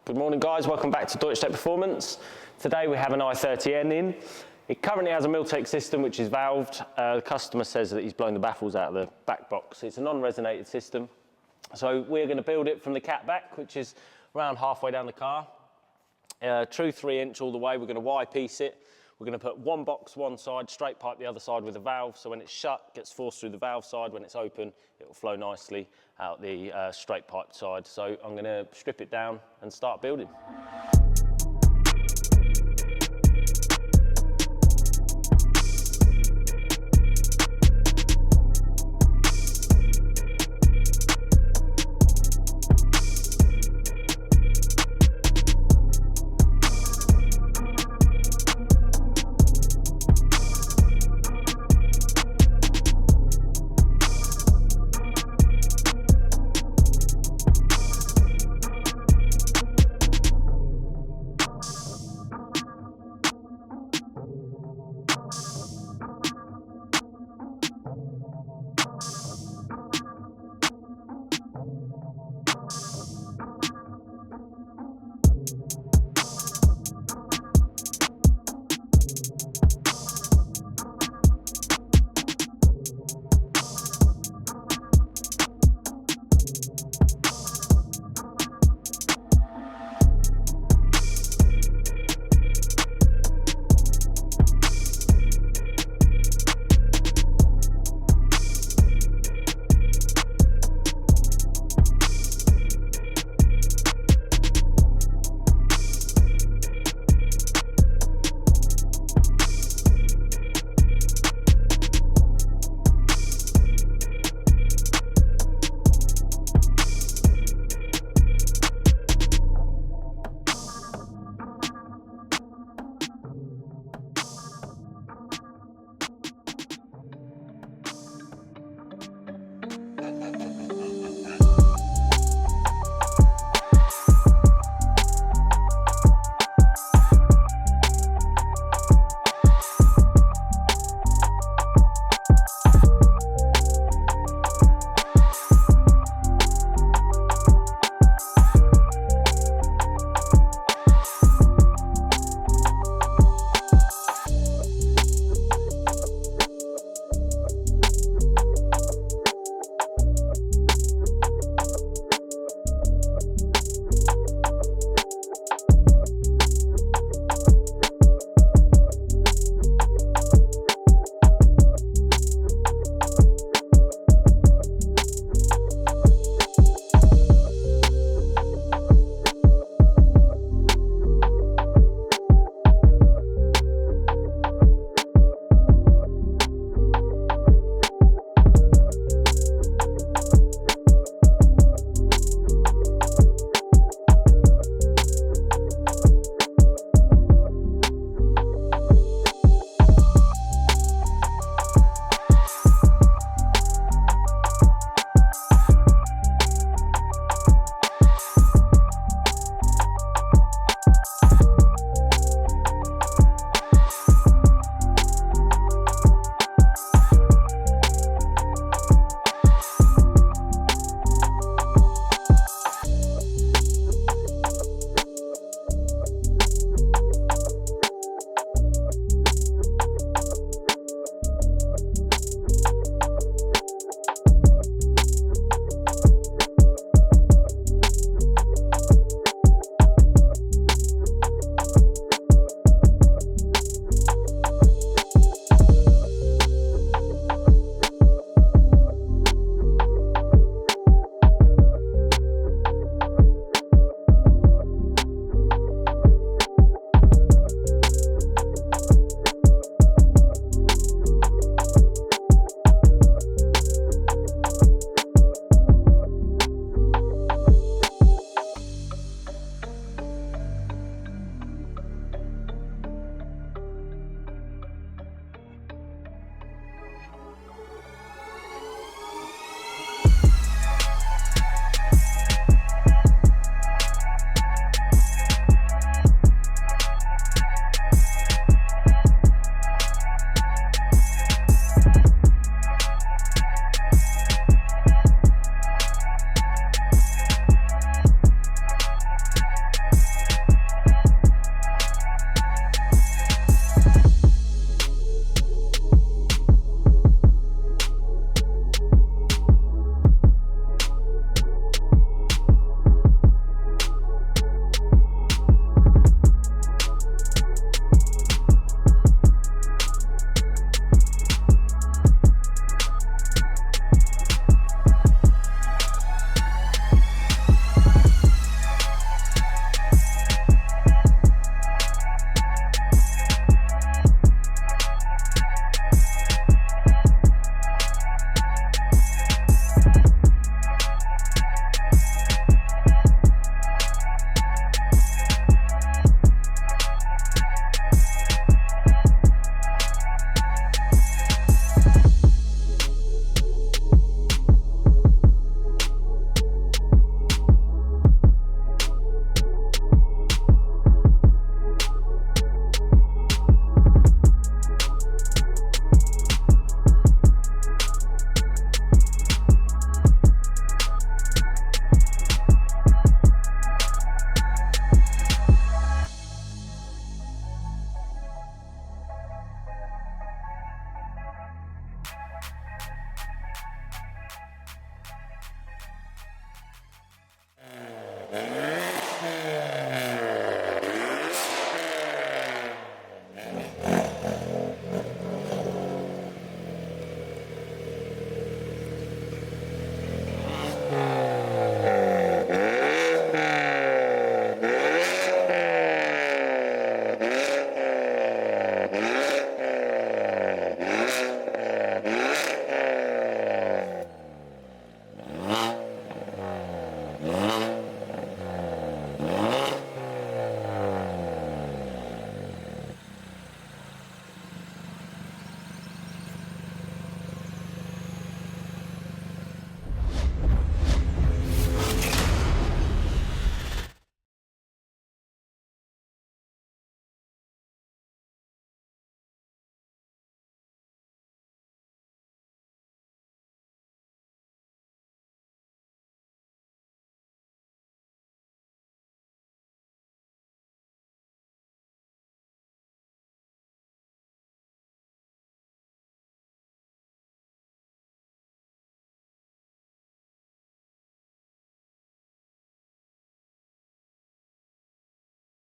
Good morning guys, welcome back to Deutsche Tech Performance. Today we have an I30N in. It currently has a Miltech system which is valved. The customer says that he's blown the baffles out of the back box. It's a non-resonated system. So we're going to build it from the cat back, which is around halfway down the car. True 3-inch all the way. We're going to Y-piece it. We're going to put one box one side, straight pipe the other side with a valve, so when it's shut, it gets forced through the valve side. When it's open, it will flow nicely out the straight pipe side. So I'm going to strip it down and start building.